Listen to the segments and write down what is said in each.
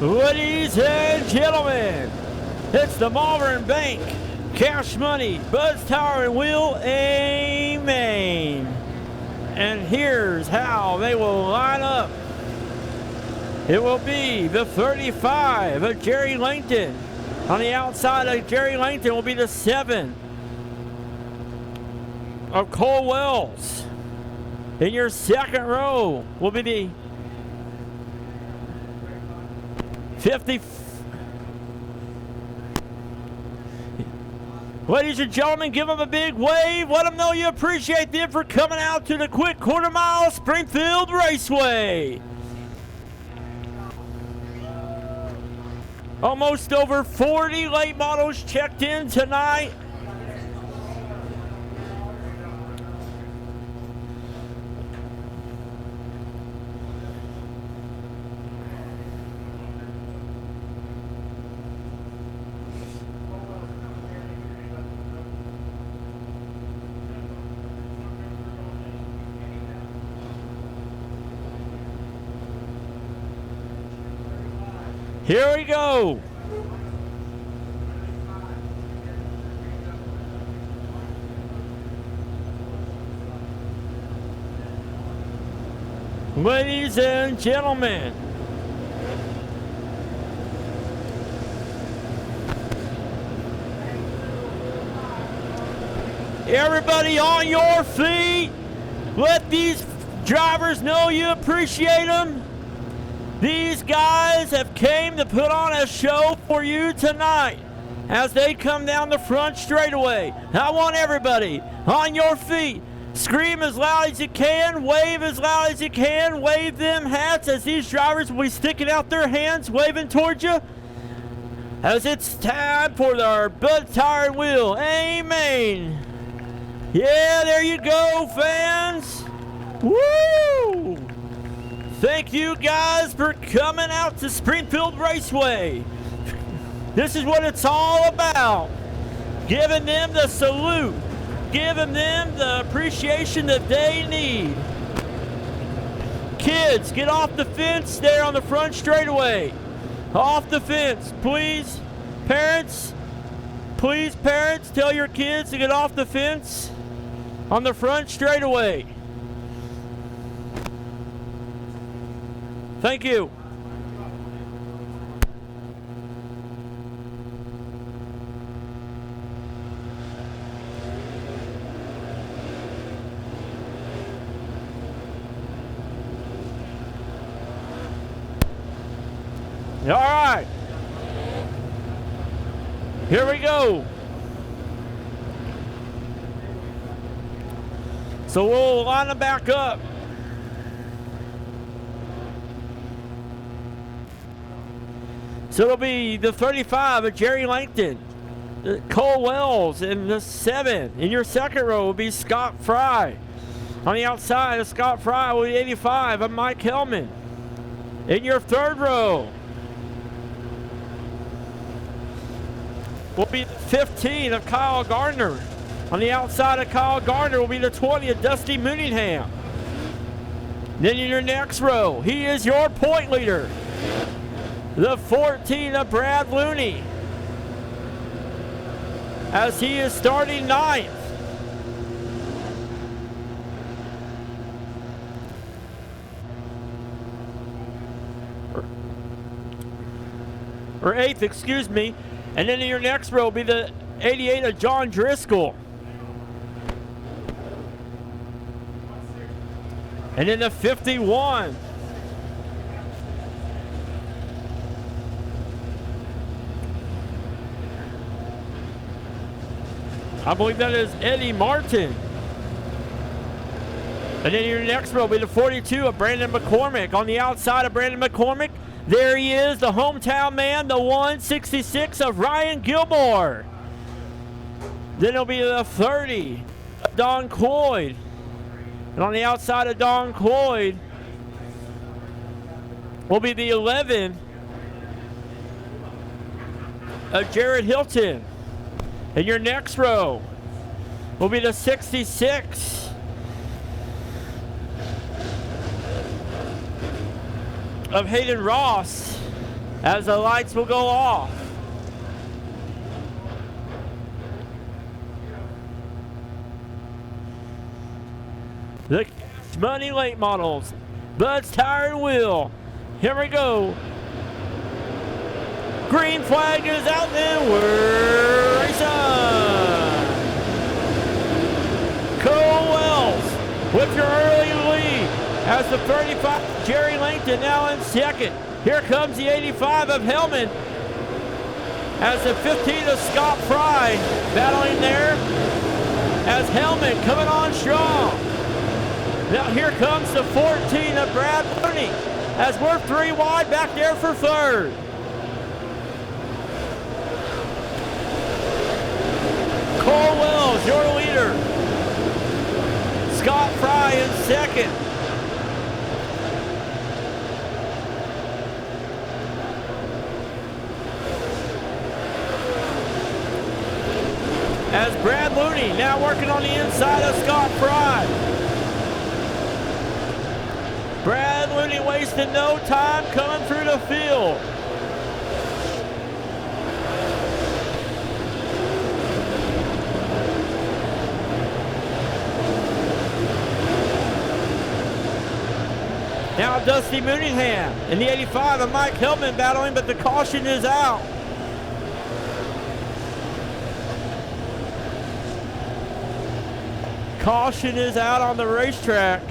Ladies and gentlemen, it's the Malvern Bank Cash Money Buzz Tower and Wheel Amen. And here's how they will line up. It will be the 35 of Jerry Langton. On the outside of Jerry Langton will be the 7 of Cole Wells. In your second row will be the 50. Ladies and gentlemen, give them a big wave. Let them know you appreciate them for coming out to the quick quarter mile Springfield Raceway. Almost over 40 late models checked in tonight. Here we go. Ladies and gentlemen, everybody on your feet. Let these drivers know you appreciate them. These guys have came to put on a show for you tonight as they come down the front straightaway. I want everybody on your feet. Scream as loud as you can, wave as loud as you can, wave them hats as these drivers will be sticking out their hands, waving towards you. As it's time for our Buzz Tower and Wheel. Amen. Yeah, there you go, fans. Woo! Thank you guys for coming out to Springfield Raceway. This is what it's all about. Giving them the salute. Giving them the appreciation that they need. Kids, get off the fence there on the front straightaway. Off the fence, please. Parents, please, parents, tell your kids to get off the fence on the front straightaway. Thank you. All right. Here we go. So we'll line them back up. So it'll be the 35 of Jerry Langton, Cole Wells, and the 7. In your second row will be Scott Fry. On the outside of Scott Fry will be 85 of Mike Hellman. In your third row will be the 15 of Kyle Gardner. On the outside of Kyle Gardner will be the 20 of Dusty Mooningham. Then in your next row, he is your point leader, the 14 of Brad Looney, as he is starting 9th. Or 8th, excuse me. And then in your next row will be the 88 of John Driscoll. And then the 51 I believe that is Eddie Martin. And then your next row will be the 42 of Brandon McCormick. On the outside of Brandon McCormick, there he is, the hometown man, the 166 of Ryan Gilmore. Then it'll be the 30 of Don Cloyd. And on the outside of Don Cloyd will be the 11 of Jared Hilton. And your next row will be the 66 of Hayden Ross, as the lights will go off. The Money Latemodels, Bud's Tire and Wheel. Here we go. Green flag is out and we're racing. Cole Wells with your early lead as the 35 Jerry Langton now in second. Here comes the 85 of Hellman as the 15 of Scott Fry battling there as Hellman coming on strong. Now here comes the 14 of Brad Looney as we're 3 wide back there for third. Cole Wells, your leader. Scott Fry in second. As Brad Looney now working on the inside of Scott Fry. Brad Looney wasting no time coming through the field. Now Dusty Mooningham and the 85 of Mike Hillman battling, but the caution is out. Caution is out on the racetrack.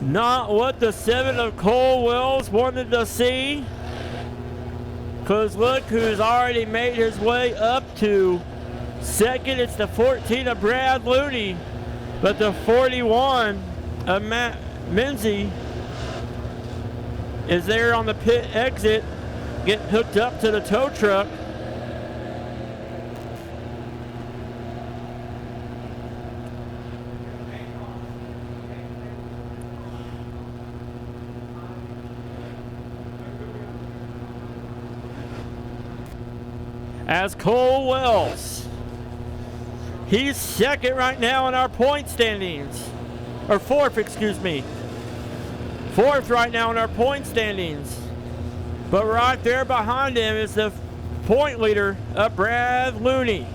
Not what the 7 of Cole Wells wanted to see. Because look who's already made his way up to second. It's the 14 of Brad Looney. But the 41 of Matt Menzie is there on the pit exit, getting hooked up to the tow truck. As Cole Wells, he's second right now in our point standings, or fourth, excuse me. Fourth right now in our point standings. But right there behind him is the point leader, Brad Looney.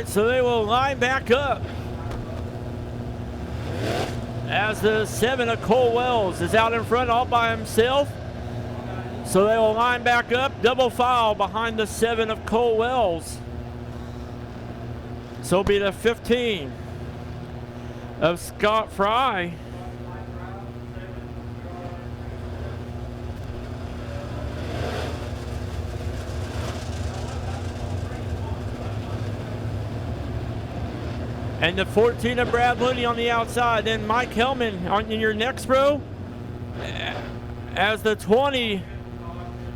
So they will line back up as the 7 of Cole Wells is out in front all by himself. So they will line back up, double file behind the 7 of Cole Wells. So it'll be the 15 of Scott Fry. And the 14 of Brad Looney on the outside. Then Mike Hellman in your next row. As the 20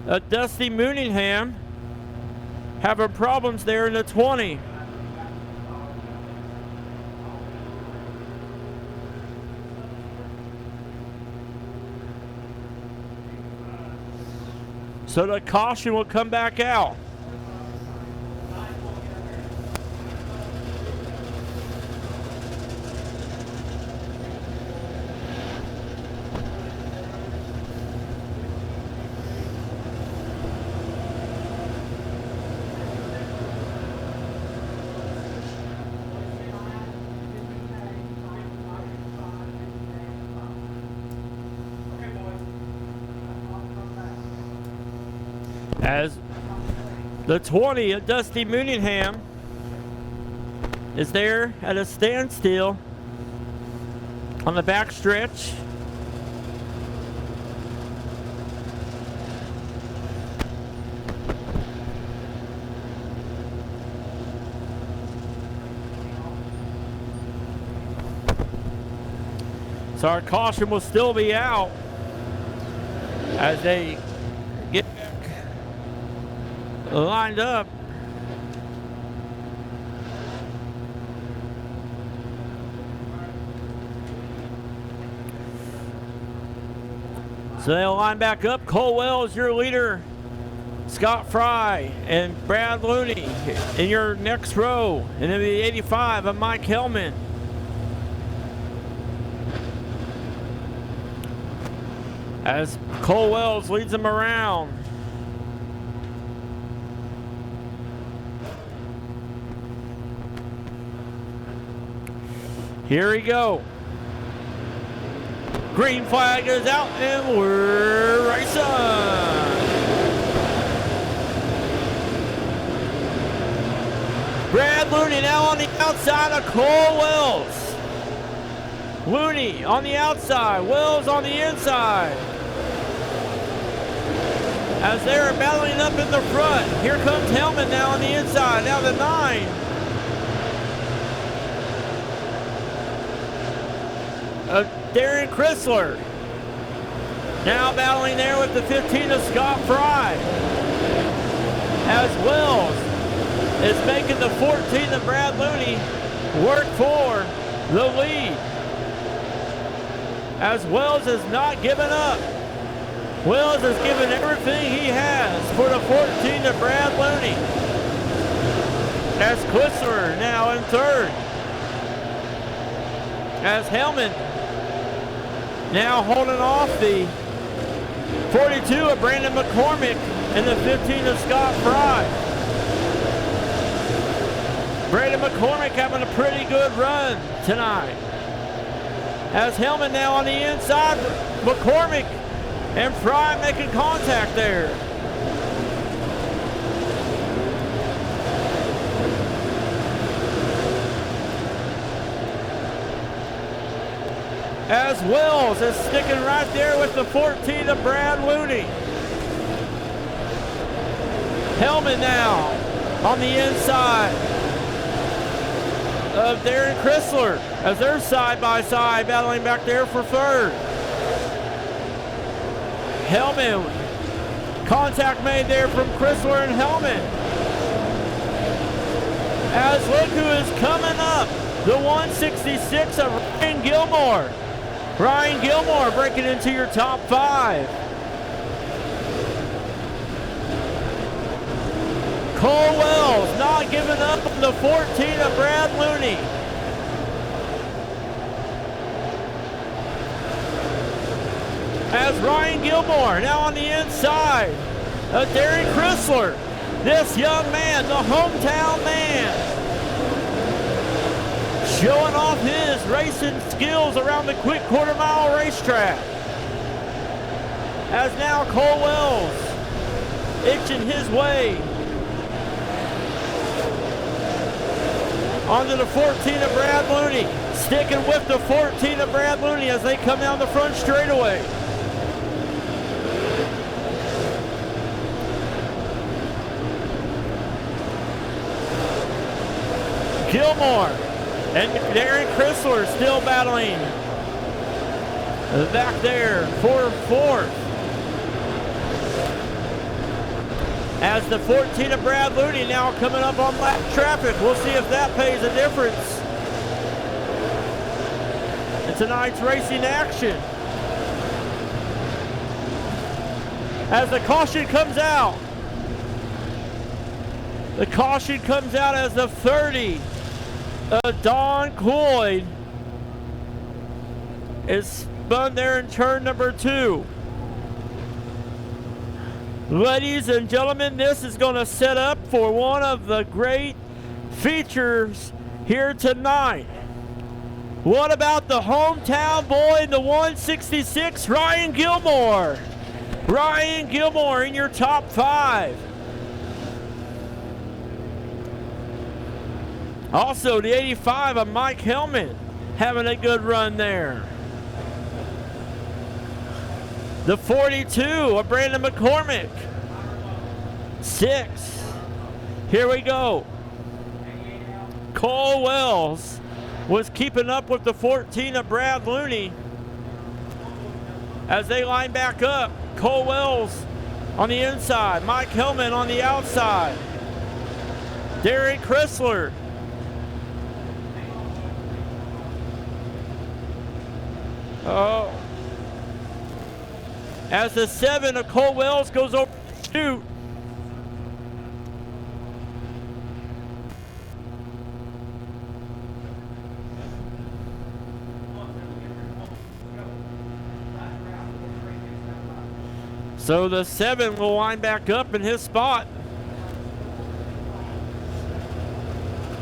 of Dusty Mooningham having problems there in the 20. So the caution will come back out. As the 20 of Dusty Mooningham is there at a standstill on the back stretch. So our caution will still be out as they get lined up. So they'll line back up. Cole Wells, your leader. Scott Fry and Brad Looney in your next row. And then the 85 of Mike Hellman. As Cole Wells leads them around. Here we go. Green flag is out and we're racing. Brad Looney now on the outside of Cole Wells. Looney on the outside, Wells on the inside. As they're battling up in the front. Here comes Hellman now on the inside. Now the 9. Darren Chrysler. Now battling there with the 15 of Scott Fry. As Wells is making the 14 of Brad Looney work for the lead. As Wells has not given up. Wells has given everything he has for the 14 of Brad Looney. As Chrysler now in third. As Hellman now holding off the 42 of Brandon McCormick and the 15 of Scott Fry. Brandon McCormick having a pretty good run tonight. As Hellman now on the inside, McCormick and Fry making contact there. As Wells is sticking right there with the 14 of Brad Looney. Hellman now on the inside of Darren Chrysler as they're side by side battling back there for third. Hellman, contact made there from Chrysler and Hellman. As look who is coming up, the 166 of Ryan Gilmore. Ryan Gilmore breaking into your top 5. Cole Wells not giving up on the 14 of Brad Looney. As Ryan Gilmore now on the inside of Darren Chrysler. This young man, the hometown man, showing off his racing skills around the quick quarter-mile racetrack. As now Cole Wells itching his way onto the 14 of Brad Looney. Sticking with the 14 of Brad Looney as they come down the front straightaway. Gilmore and Darren Chrysler still battling back there for fourth. As the 14 of Brad Looney now coming up on lap traffic. We'll see if that pays a difference in tonight's racing action. As the caution comes out. The caution comes out as the 30 of Don Cloyd is spun there in turn number 2. Ladies and gentlemen, this is going to set up for one of the great features here tonight. What about the hometown boy in the 166, Ryan Gilmore? Ryan Gilmore in your top 5. Also, the 85 of Mike Hellman having a good run there. The 42 of Brandon McCormick. 6. Here we go. Cole Wells was keeping up with the 14 of Brad Looney. as they line back up. Cole Wells on the inside, Mike Hillman on the outside, Darren Chrysler. Oh. As the 7 of Cole Wells goes over the chute. So the 7 will line back up in his spot.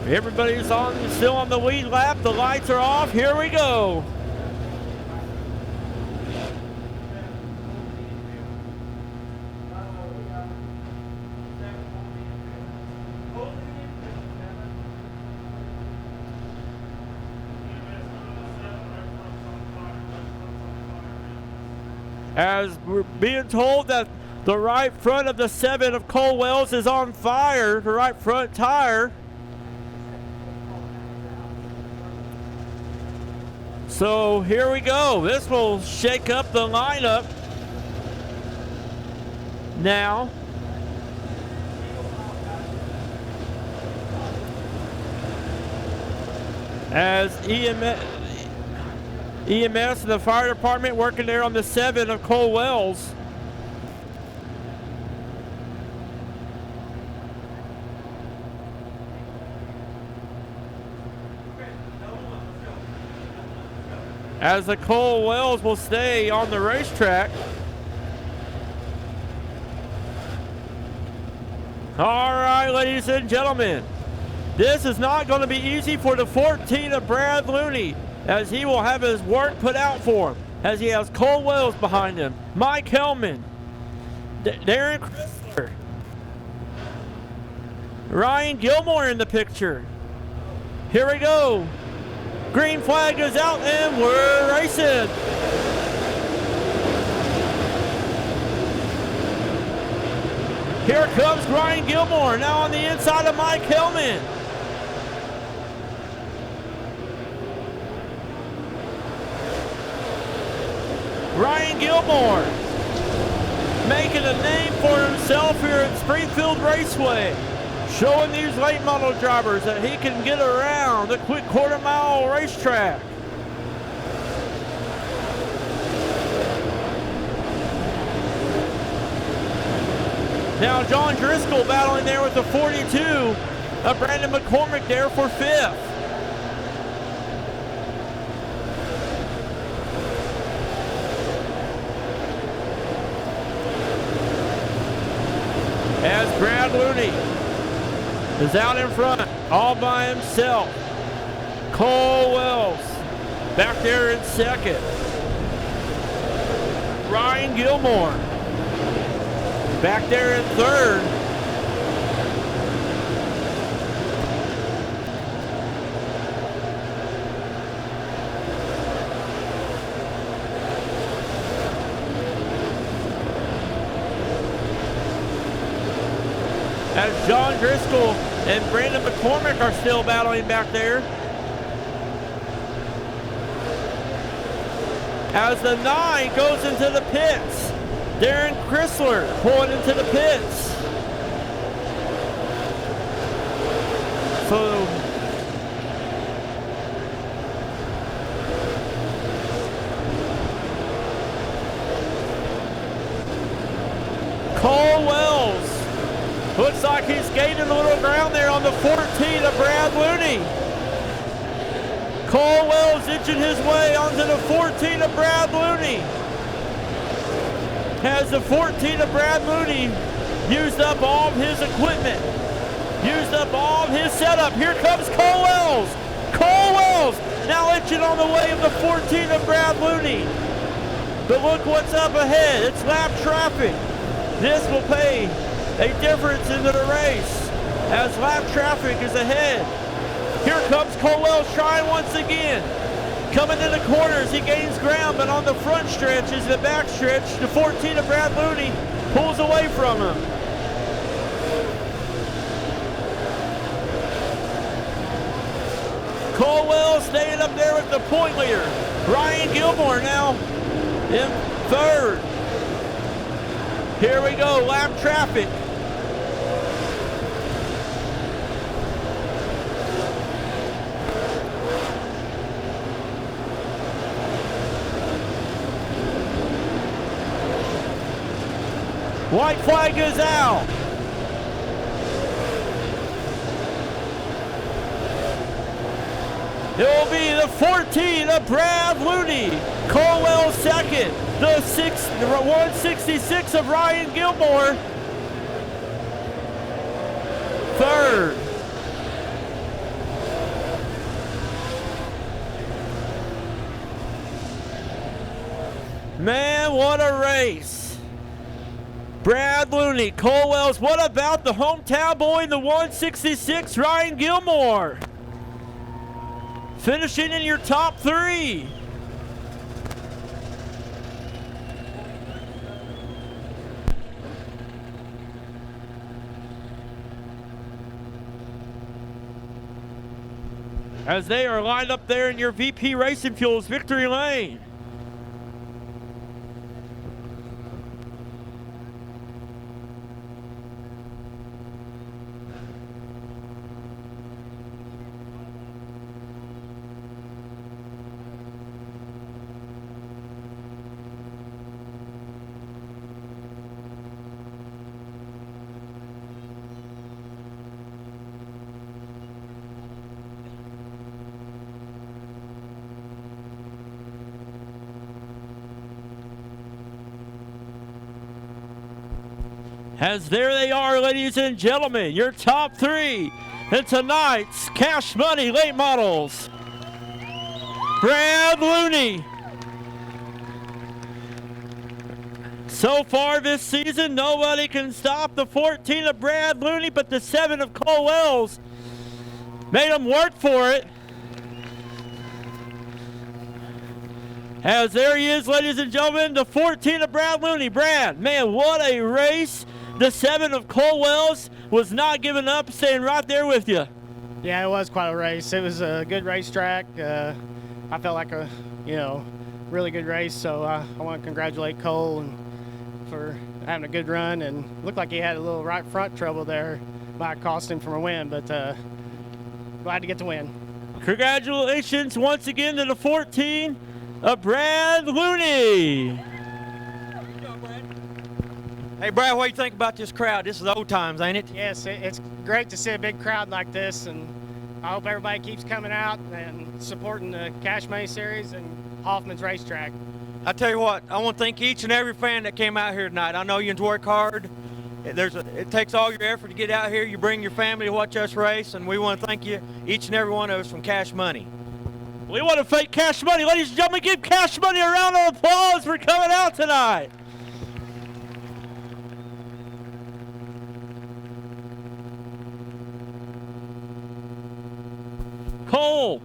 Everybody's still on the lead lap. The lights are off. Here we go. As we're being told that the right front of the 7 of Cole Wells is on fire, the right front tire. So here we go. This will shake up the lineup now. As EMS and the fire department working there on the 7 of Cole Wells. As the Cole Wells will stay on the racetrack. All right, ladies and gentlemen, this is not going to be easy for the 14 of Brad Looney, as he will have his work put out for him, as he has Cole Wells behind him, Mike Hellman, Darren Chrysler, Ryan Gilmore in the picture. Here we go. Green flag is out and we're racing. Here comes Ryan Gilmore, now on the inside of Mike Hellman. Ryan Gilmore making a name for himself here at Springfield Raceway, showing these late model drivers that he can get around the quick quarter-mile racetrack. Now John Driscoll battling there with the 42 of Brandon McCormick there for 5th. As Brad Looney is out in front, all by himself. Cole Wells back there in 2nd. Ryan Gilmore back there in 3rd. As John Driscoll and Brandon McCormick are still battling back there. As the 9 goes into the pits, Darren Chrysler pulling into the pits. So Cole Wells looks like he's gaining a little ground there on the 14 of Brad Looney. Cole Wells inching his way onto the 14 of Brad Looney. Has the 14 of Brad Looney used up all of his equipment, used up all of his setup. Here comes Cole Wells. Cole Wells now inching on the way of the 14 of Brad Looney. But look what's up ahead. It's lap traffic. This will pay a difference into the race as lap traffic is ahead. Here comes Cole Wells trying once again. Coming in the corners, he gains ground, but on the front stretches, the back stretch, the 14 of Brad Looney pulls away from him. Cole Wells staying up there with the point leader. Ryan Gilmore now in third. Here we go, lap traffic. White flag is out. It will be the 14 of Brad Looney. Colwell second. The 166 of Ryan Gilmore. Third. Man, what a race. Brad Looney, Colwell's. What about the hometown boy in the 166, Ryan Gilmore? Finishing in your top three. As they are lined up there in your VP Racing Fuels victory lane. As there they are, ladies and gentlemen, your top three in tonight's Cash Money Late Models. Brad Looney. So far this season, nobody can stop the 14 of Brad Looney, but the 7 of Cole Wells made him work for it. As there he is, ladies and gentlemen, the 14 of Brad Looney. Brad, man, what a race. The 7 of Cole Wells was not giving up, staying right there with you. Yeah, it was quite a race. It was a good racetrack. I felt like a, really good race. So I want to congratulate Cole and for having a good run, and looked like he had a little right front trouble there. Might cost him from a win, but glad to get the win. Congratulations once again to the 14 of Brad Looney. Hey, Brad, what do you think about this crowd? This is old times, ain't it? Yes, it's great to see a big crowd like this, and I hope everybody keeps coming out and supporting the Cash Money Series and Hoffman's Racetrack. I tell you what, I want to thank each and every fan that came out here tonight. I know you work hard. It takes all your effort to get out here. You bring your family to watch us race, and we want to thank you, each and every one of us from Cash Money. We want to thank Cash Money. Ladies and gentlemen, give Cash Money a round of applause for coming out tonight. Cole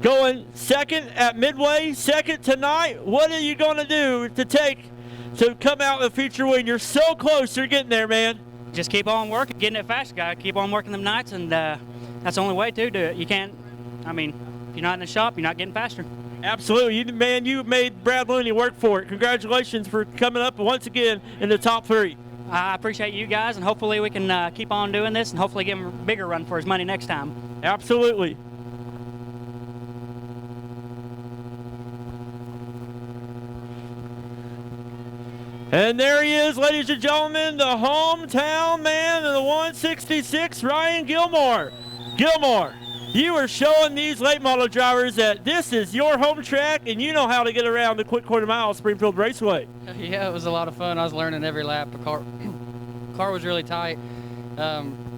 going second at Midway, second tonight. What are you going to do to come out with a feature win? You're so close. You're getting there, man. Just keep on working, getting it fast. Got to keep on working them nights, and that's the only way to do it. You can't, if you're not in the shop, you're not getting faster. Absolutely. You made Brad Looney work for it. Congratulations for coming up once again in the top three. I appreciate you guys, and hopefully we can keep on doing this and hopefully give him a bigger run for his money next time. Absolutely. And there he is, ladies and gentlemen, the hometown man of the 166, Ryan Gilmore. Gilmore, you are showing these late model drivers that this is your home track and you know how to get around the quick quarter mile Springfield Raceway. Yeah, it was a lot of fun. I was learning every lap. The car was really tight.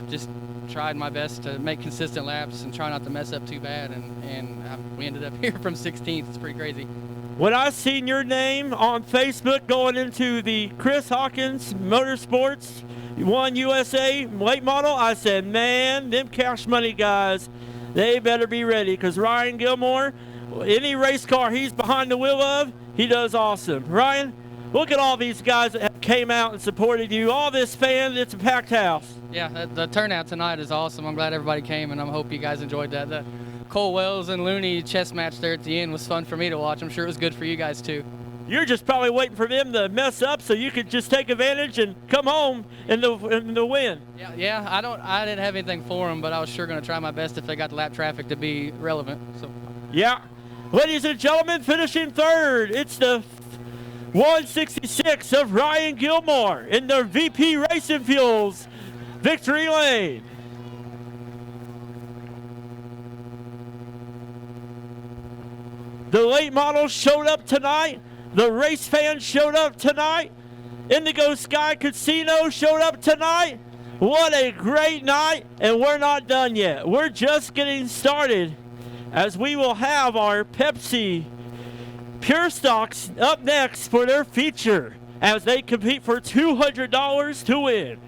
Just tried my best to make consistent laps and try not to mess up too bad, and we ended up here from 16th. It's pretty crazy. When I seen your name on Facebook going into the Chris Hawkins Motorsports One USA late model, I said, man, them Cash Money guys, they better be ready, because Ryan Gilmore, any race car he's behind the wheel of, he does awesome. Ryan, look at all these guys that came out and supported you. All this fan, it's a packed house. Yeah, the turnout tonight is awesome. I'm glad everybody came, and I hope you guys enjoyed that. The Cole Wells and Looney chess match there at the end was fun for me to watch. I'm sure it was good for you guys too. You're just probably waiting for them to mess up so you could just take advantage and come home in the win. Yeah. I didn't have anything for them, but I was sure going to try my best if they got the lap traffic to be relevant. So. Yeah. Ladies and gentlemen, finishing third, it's the 166 of Ryan Gilmore in the VP Racing Fuels victory lane. The late models showed up tonight. The race fans showed up tonight. Indigo Sky Casino showed up tonight. What a great night, and we're not done yet. We're just getting started, as we will have our Pepsi Pure Stocks up next for their feature as they compete for $200 to win.